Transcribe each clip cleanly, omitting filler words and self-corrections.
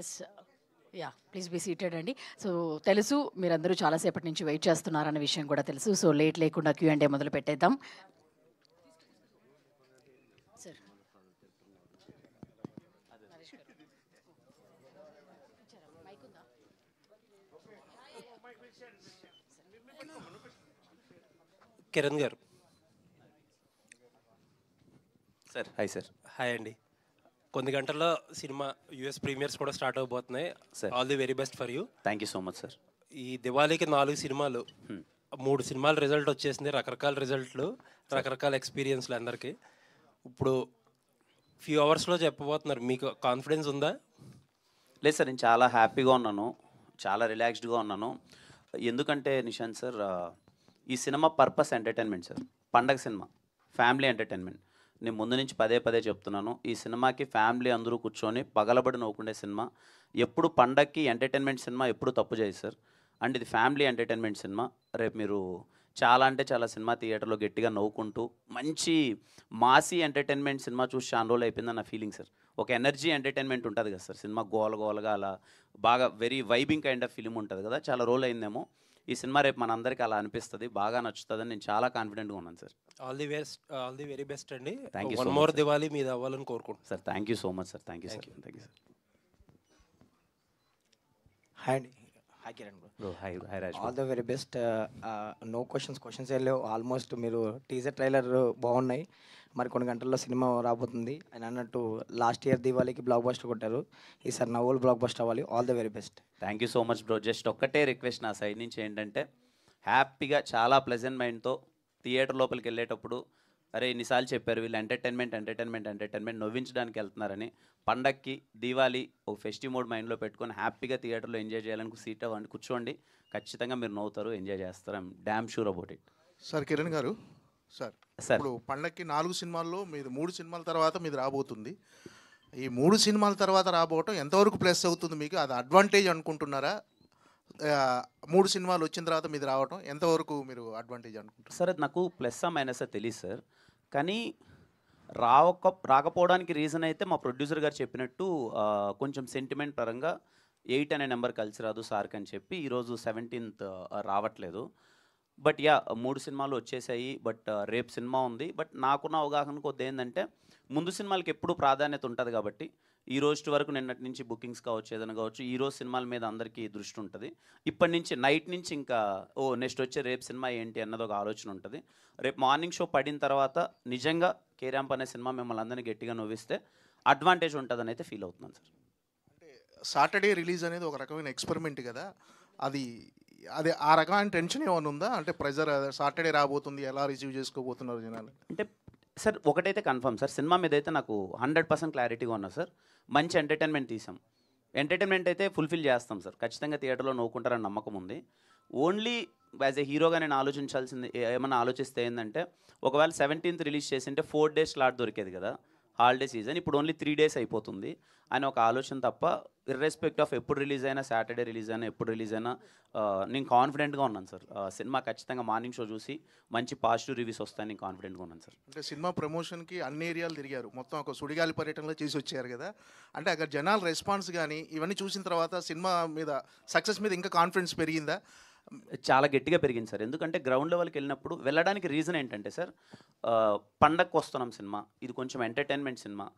Yes yeah please be seated అండి. So తెలుసు మీరందరూ చాలాసేపటి నుంచి వెయిట్ చేస్తున్నారన్న విషయం కూడా తెలుసు. సో లేట్ లేకుండా Q&A మొదలు పెట్టేద్దాం. సార్ కిరణ్ గారు. Sir hi sir. హాయ్ అండి. కొన్ని గంటల్లో సినిమా యూఎస్ ప్రీమియర్స్ కూడా స్టార్ట్ అవబోతున్నాయి. Sir all the very best for you. Thank you so much sir. ఈ దివాళీకి 4 సినిమాలు, 3 సినిమాల రిజల్ట్ వచ్చేసింది. రకరకాల రిజల్ట్లు, రకరకాల ఎక్స్పీరియన్స్లు అందరికీ. ఇప్పుడు ఫ్యూ అవర్స్లో చెప్పబోతున్నారు. మీకు కాన్ఫిడెన్స్ ఉందా? లేదు సార్, నేను చాలా హ్యాపీగా ఉన్నాను, చాలా రిలాక్స్డ్గా ఉన్నాను. ఎందుకంటే నిశాంత్ సార్, ఈ సినిమా పర్పస్ ఎంటర్టైన్మెంట్ సార్. పండగ సినిమా, ఫ్యామిలీ ఎంటర్టైన్మెంట్. నేను ముందు నుంచి పదే పదే చెప్తున్నాను, ఈ సినిమాకి ఫ్యామిలీ అందరూ కూర్చొని పగలబడి నవ్వుకునే సినిమా. ఎప్పుడు పండగకి ఎంటర్టైన్మెంట్ సినిమా ఎప్పుడు తప్పు చేయదు సార్. అండ్ ఇది ఫ్యామిలీ ఎంటర్టైన్మెంట్ సినిమా. రేపు మీరు చాలా అంటే చాలా సినిమా థియేటర్లో గట్టిగా నవ్వుకుంటూ మంచి మాసీ ఎంటర్టైన్మెంట్ సినిమా చూసి చాలా రోజులు అయిపోయిందని నా ఫీలింగ్ సార్. ఒక ఎనర్జీ ఎంటర్టైన్మెంట్ ఉంటుంది కదా సార్, సినిమా గోలగోలగా అలా బాగా very vibing kind of film ఉంటుంది కదా, చాలా రోజులు అయిందేమో. ఈ సినిమా రేపు మనందరికీ అలా అనిపిస్తుంది, బాగా నచ్చుతుందని నేను చాలా కాన్ఫిడెంట్గా ఉన్నాను sir. All the very best అండి. Thank you. One more Diwali మీద అవ్వాలని కోరుకుంటున్నాను sir. Thank you so much sir. Thank you sir. Thank you sir. Hi అండి. Hi Kiran bro. Hi hi Raj. All the very best. No questions వెళ్ళలేవు. Almost మీరు teaser trailer బాగున్నాయి. మరి కొన్ని గంటల్లో సినిమా రాబోతుంది. ఆయన అన్నట్టు లాస్ట్ ఇయర్ దివాళీకి బ్లాక్ బస్టర్ కొట్టారు, ఈసారి నవ్వులు బ్లాక్ బస్టర్ అవ్వాలి. All the very best. Thank you so much bro. Just ఒక్కటే రిక్వెస్ట్ నా సైడ్ నుంచి ఏంటంటే, హ్యాపీగా చాలా ప్లెజెంట్ మైండ్తో థియేటర్ లోపలికి వెళ్ళేటప్పుడు, అరే ఇన్నిసార్లు చెప్పారు వీళ్ళు ఎంటర్టైన్మెంట్ నవ్వించడానికి వెళ్తున్నారని. పండక్కి దీవాళి ఒక ఫెస్టివ్ మోడ్ మైండ్లో పెట్టుకొని హ్యాపీగా థియేటర్లో ఎంజాయ్ చేయాలని సీట్ అవ్వండి, కూర్చోండి. ఖచ్చితంగా మీరు నవ్వుతారు, ఎంజాయ్ చేస్తారు. I'm damn sure about it. Sir Kiran గారు, సార్ ఇప్పుడు పండక్కి 4 సినిమాల్లో మీది 3 సినిమాల తర్వాత మీది రాబోతుంది. ఈ 3 సినిమాల తర్వాత రాబోవటం ఎంతవరకు ప్లస్ అవుతుంది మీకు? అది అడ్వాంటేజ్ అనుకుంటున్నారా? 3 సినిమాలు వచ్చిన తర్వాత మీది రావటం ఎంతవరకు మీరు అడ్వాంటేజ్ అనుకుంటున్నారు? సార్ అది నాకు ప్లస్ మైనస్ తెలియదు సార్, కానీ రాకపోవడానికి రీజన్ అయితే మా ప్రొడ్యూసర్ గారు చెప్పినట్టు కొంచెం సెంటిమెంట్ పరంగా 8 అనే నెంబర్ కలిసి రాదు సార్కి అని చెప్పి ఈరోజు 17th రావట్లేదు. బట్ యా 3 సినిమాలు వచ్చేసాయి. బట్ రేపు సినిమా ఉంది. బట్ నాకున్న అవగాహన కొద్ది ఏంటంటే, ముందు సినిమాలకి ఎప్పుడు ప్రాధాన్యత ఉంటుంది కాబట్టి ఈ రోజు వరకు నిన్నటి నుంచి బుకింగ్స్ కావచ్చు, ఏదైనా కావచ్చు, ఈ రోజు సినిమాల మీద అందరికీ దృష్టి ఉంటుంది. ఇప్పటి నుంచి నైట్ నుంచి ఇంకా నెక్స్ట్ వచ్చే రేపు సినిమా ఏంటి అన్నది ఒక ఆలోచన ఉంటుంది. రేపు మార్నింగ్ షో పడిన తర్వాత నిజంగా కేరాంప్ అనే సినిమా మిమ్మల్ని అందరినీ గట్టిగా నవ్విస్తే అడ్వాంటేజ్ ఉంటుందని అయితే ఫీల్ అవుతున్నాను సార్. అంటే సాటర్డే రిలీజ్ అనేది ఒక రకమైన ఎక్స్పెరిమెంట్ కదా, అది అదే ఆ రకమైన టెన్షన్ ఏమైనా ఉందా? అంటే ప్రెజర్, సాటర్డే రాబోతుంది, ఎలా రిసీవ్ చేసుకోబోతున్నారు జనాలు? అంటే సార్ ఒకటైతే కన్ఫర్మ్ సార్, సినిమా మీద అయితే నాకు 100% క్లారిటీగా ఉన్నా సార్. మంచి ఎంటర్టైన్మెంట్ తీసాం, ఎంటర్టైన్మెంట్ అయితే ఫుల్ఫిల్ చేస్తాం సార్. ఖచ్చితంగా థియేటర్లో నవ్వుకుంటారని నమ్మకం ఉంది. ఓన్లీ యాజ్ ఏ హీరోగా నేను ఆలోచించాల్సింది, ఏమన్నా ఆలోచిస్తే ఏంటంటే, ఒకవేళ 17th రిలీజ్ చేసింటే 4 days స్లాట్ దొరికేది కదా హాలిడే సీజన్, ఇప్పుడు ఓన్లీ 3 days అయిపోతుంది అని ఒక ఆలోచన తప్ప, ఇర్రెస్పెక్ట్ ఆఫ్ ఎప్పుడు రిలీజ్ అయినా, సాటర్డే రిలీజ్ అయినా, ఎప్పుడు రిలీజ్ అయినా నేను కాన్ఫిడెంట్గా ఉన్నాను సార్. సినిమా ఖచ్చితంగా మార్నింగ్ షో చూసి మంచి పాజిటివ్ రివ్యూస్ వస్తాయని నేను కాన్ఫిడెంట్గా ఉన్నాను సార్. అంటే సినిమా ప్రమోషన్కి అన్ని ఏరియాలు తిరిగారు, మొత్తం ఒక సుడిగాలి పర్యటనలో చేసి వచ్చారు కదా, అంటే అక్కడ జనాల రెస్పాన్స్ కానీ ఇవన్నీ చూసిన తర్వాత సినిమా మీద సక్సెస్ మీద ఇంకా కాన్ఫిడెన్స్ పెరిగిందా? చాలా గట్టిగా పెరిగింది సార్. ఎందుకంటే గ్రౌండ్ లెవెల్కి వెళ్ళినప్పుడు వెళ్ళడానికి రీజన్ ఏంటంటే సార్, పండగకి వస్తున్నాం సినిమా, ఇది కొంచెం ఎంటర్టైన్మెంట్ సినిమా.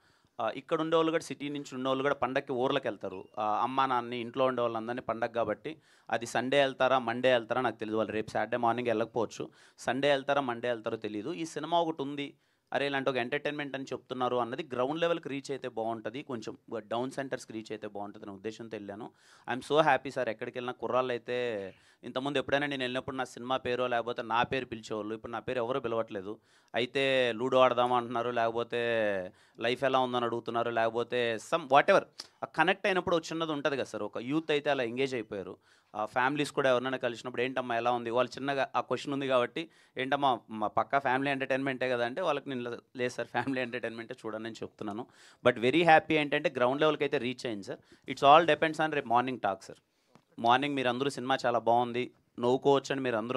ఇక్కడ ఉండేవాళ్ళు కూడా, సిటీ నుంచి ఉండేవాళ్ళు కూడా పండగకి ఊర్లకు వెళ్తారు. అమ్మా నాన్నని, ఇంట్లో ఉండే వాళ్ళందరినీ పండగ కాబట్టి, అది సండే వెళ్తారా మండే వెళ్తారా నాకు తెలియదు. వాళ్ళు రేపు సాటర్డే మార్నింగ్ వెళ్ళకపోవచ్చు, సండే వెళ్తారా మండే వెళ్తారో తెలియదు. ఈ సినిమా ఒకటి ఉంది, అరే ఇలాంటి ఒక ఎంటర్టైన్మెంట్ అని చెప్తున్నారు అన్నది గ్రౌండ్ లెవెల్కి రీచ్ అయితే బాగుంటుంది, కొంచెం డౌన్ సెంటర్స్కి రీచ్ అయితే బాగుంటుంది అనే ఉద్దేశంతో వెళ్ళాను. I'm so happy sir. ఎక్కడికి వెళ్ళినా కుర్రాళ్ళు అయితే, ఇంతకుముందు ఎప్పుడైనా నేను వెళ్ళినప్పుడు నా సినిమా పేరో లేకపోతే నా పేరు పిలిచేవాళ్ళు, ఇప్పుడు నా పేరు ఎవరో పిలవట్లేదు. అయితే లూడో ఆడదామా అంటున్నారు, లేకపోతే లైఫ్ ఎలా ఉందని అడుగుతున్నారు, లేకపోతే సమ్ వాట్ ఎవర్ కనెక్ట్ అయినప్పుడు వచ్చినది ఉంటుంది కదా సార్. ఒక యూత్ అయితే అలా ఎంగేజ్ అయిపోయారు. ఫ్యామిలీస్ కూడా ఎవరైనా కలిసినప్పుడు ఏంటమ్మా ఎలా ఉంది, వాళ్ళు చిన్నగా ఆ క్వశ్చన్ ఉంది కాబట్టి, ఏంటమ్మా మా పక్కా ఫ్యామిలీ ఎంటర్టైన్మెంటే కదా అంటే, వాళ్ళకి నేను లేదు సార్ ఫ్యామిలీ ఎంటర్టైన్మెంటే చూడండి అని చెప్తున్నాను. బట్ వెరీ హ్యాపీ ఏంటంటే గ్రౌండ్ లెవెల్కి అయితే రీచ్ అయింది sir. It's all depends on రేపు మార్నింగ్ టాక్ సార్. మార్నింగ్ మీరు అందరూ సినిమా చాలా బాగుంది, నవ్వుకోవచ్చు అని మీరు అందరూ